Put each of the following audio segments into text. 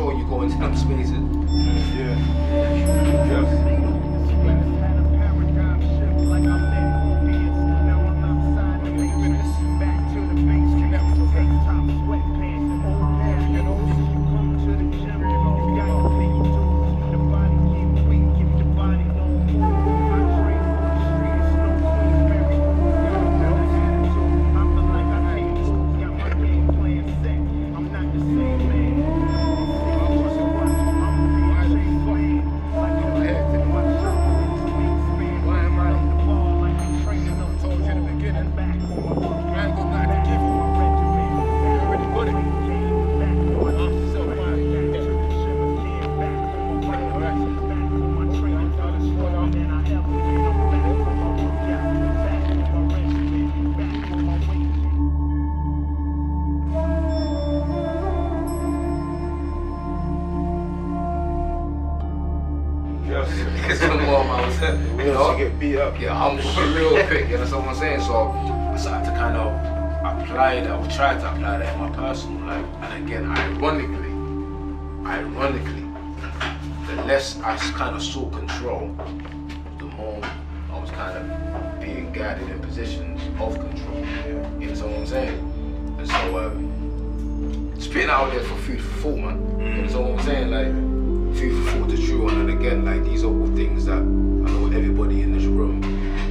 sure you go into them spaces. Yeah. It's some more, man. You know? Get beat up. Yeah, I'm real quick, you know what I'm saying? So I started to kind of apply that, or try to apply that in my personal life. And again, ironically, the less I kind of saw control, the more I was kind of being guided in positions of control. You know what I'm saying? And so, spitting out there for food for thought, man. You know what I'm saying? Like, food for thought to chew on. And again, like, these are all things that I know everybody in this room,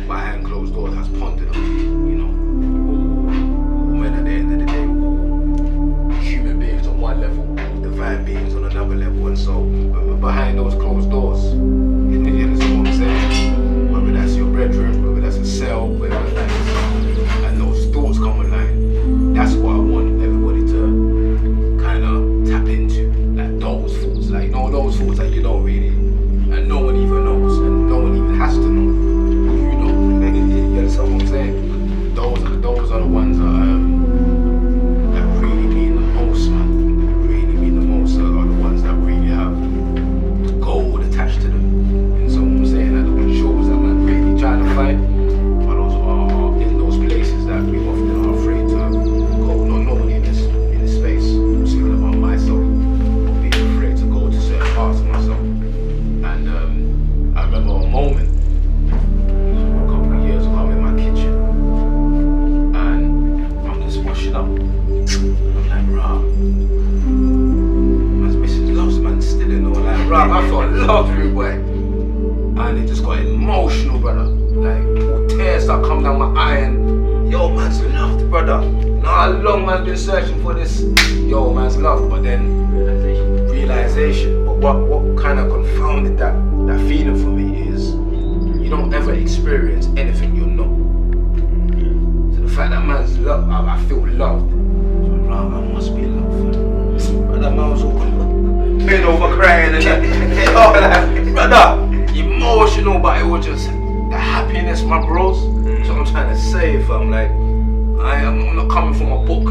behind closed doors, has pondered on. You know, when at the end of the day, human beings on one level, divine beings on another level. And so, when we're behind those closed doors, you know what I'm saying? Whether that's your bedroom, whether that's a cell, whether that's, and those thoughts come online, that's what I want everybody to kind of tap into. Like those thoughts, like, you know, those thoughts that you don't really, and no one even knows, and no one even has to know. You know, you understand what I'm saying? Those are the ones that really mean the most, man. Really mean the most. Are the ones that really have gold attached to them. And so I'm saying that the shows that man really trying to fight are those are in those places that we often are afraid to go. Not normally in this space. I'm speaking about myself. Being afraid to go to certain parts of myself. And I remember a moment a couple of years ago. I'm in my kitchen and I'm just washing up. I'm like, rah. Man's Mrs. Loves, man, still in all, like, rah, I felt loved, rude boy. And it just got emotional, brother. Like, tears start coming down my eye and, yo, man's loved, brother. Know how long man's been searching for this? Yo, man's loved, but then realization. But what kind of confounded that feeling for me is you don't ever experience anything you're not. So the fact that man's loved, I feel loved. So I must be loved. But that man was all bent over crying and that. Yo, like, brother, emotional, but it was just the happiness, my bros. So I'm trying to say, fam, like, I'm not coming from a book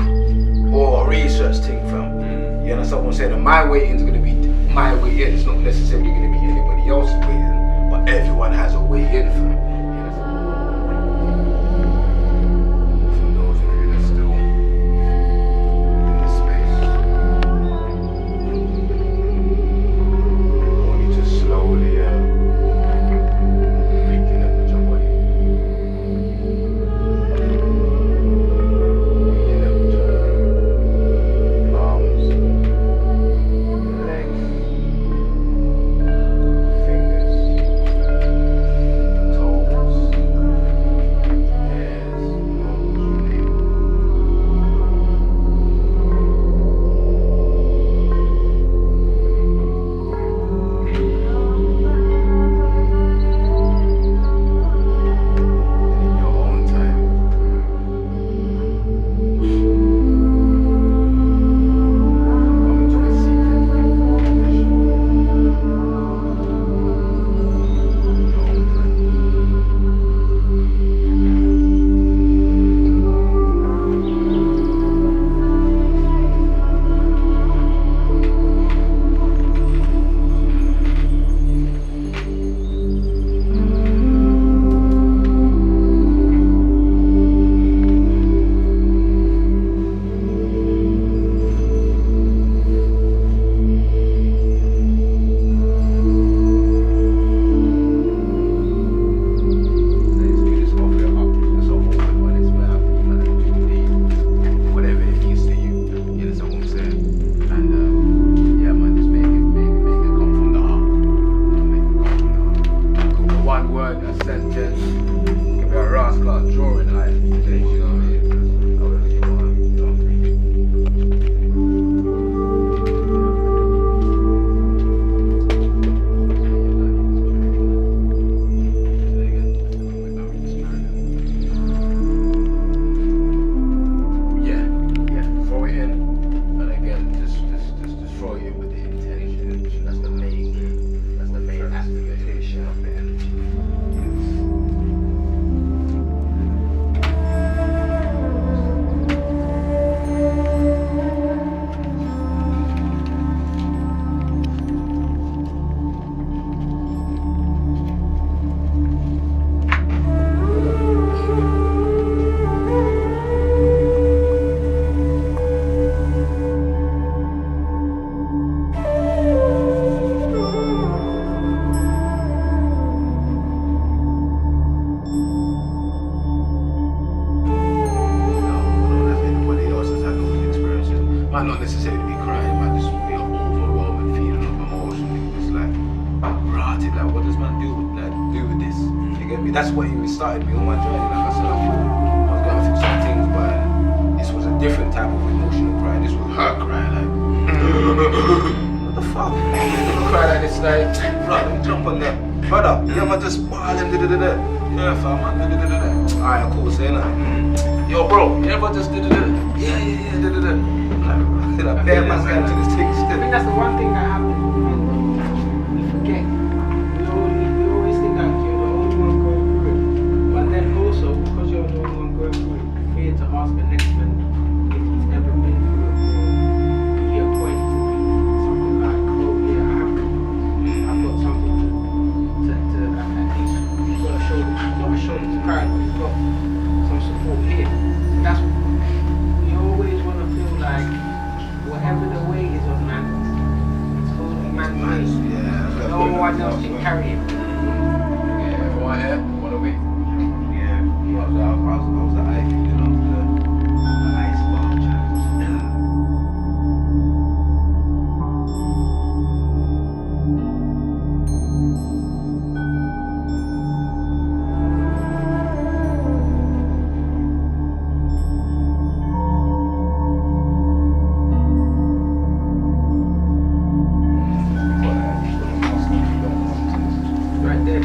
or a research thing, fam. You understand what I'm saying? And my way in is going to be my way in. It's not necessarily going to be anybody else's way in, but everyone has a way in, fam. For those of you that still in this space, I want you to slowly reconnect with your body. Reconnect with your arms, legs, fingers, toes. might not necessarily be crying, it might just be an overwhelming feeling of emotion. It's like, rotted, like, what does man do with this? You get me? That's what he started me on my journey. Like I said, I was going through some things, but this was a different type of emotional cry. This was her crying, like, what the fuck? You cry like this, like, right, let me jump on that. Brother, you ever just ball and da-da-da-da? Yeah, fam, man, da-da-da-da. Alright, cool, say that. Yo, bro, you ever just da-da-da? Yeah, da-da-da. Like, bare man's going to this thing still. I think that's the one thing that happens with men, we forget. We always think that you're the only one going through it. But then also, because you're the only one going through it, you fear to ask the next man if he's ever been through it, or he points to something like, oh yeah, I've got something to at least, you've got a shoulder to cry, but you've got some support here. That's we always want to feel like whatever the weight is on man, it's only man's weight. Yeah. No one else can carry it. Yeah, everyone here? What are we? Yeah, I was the ivy, you know, the ice bar challenge. Right there.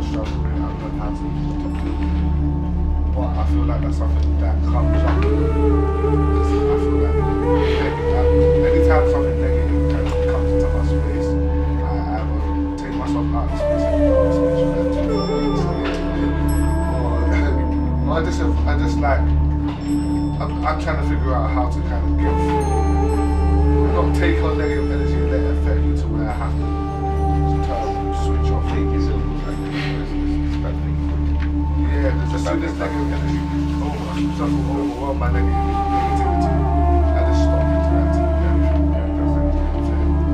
struggle with it. I've learned how to deal with it. But I feel like that's something that comes up. I feel like anytime something negative kind of comes into my space, I will take myself out of the space and go to space for that to or I just like, I'm trying to figure out how to kind of give, not take on negative energy and let it affect me to where I have to switch off. Take yourself like this bad thing. Yeah, there's just this negative energy. Overwhelm my negativity. I just stop interacting with everything.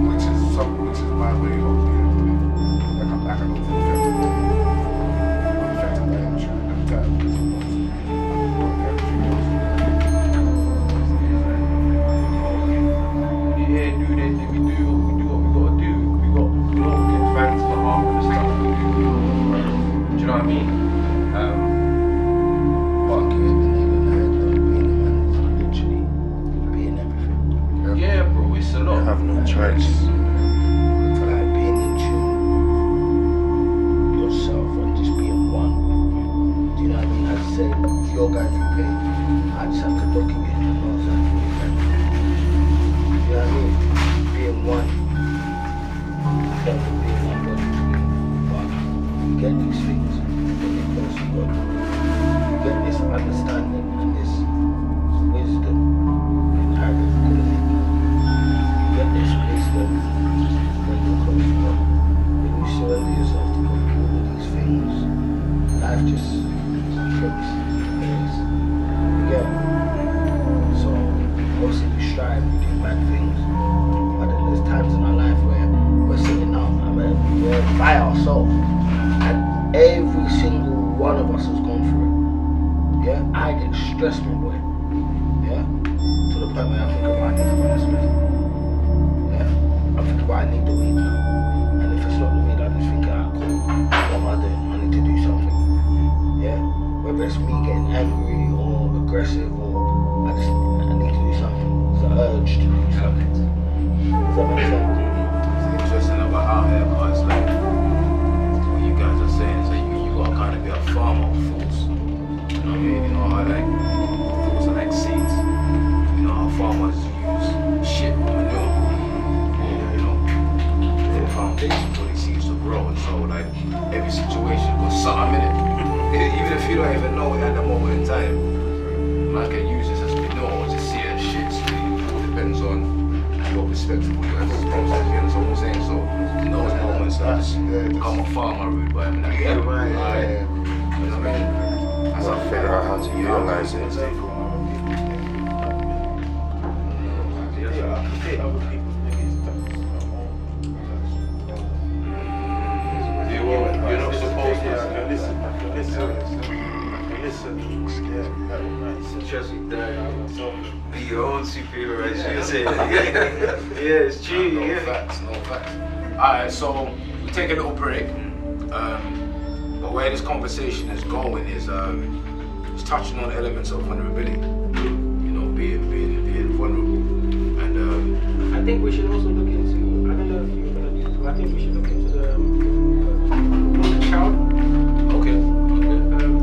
Which is my way of being like I don't feel affected. I'm affected by it. I'm trying to Alright, so we take a little break. But where this conversation is going is it's touching on elements of vulnerability. You know, being vulnerable. And I think we should also look into, I don't know if you're gonna do this, but I think we should look into the child. Okay.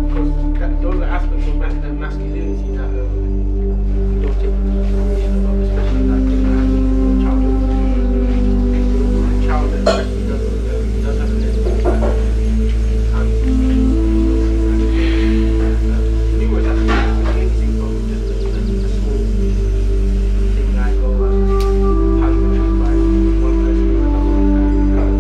Because those are aspects of masculinity that we don't take into consideration about, especially like childhood. Child that actually does have an experience like that. And numerous aspects of anything from just a small thing like, how you treat by one person or another.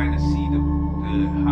kind of see the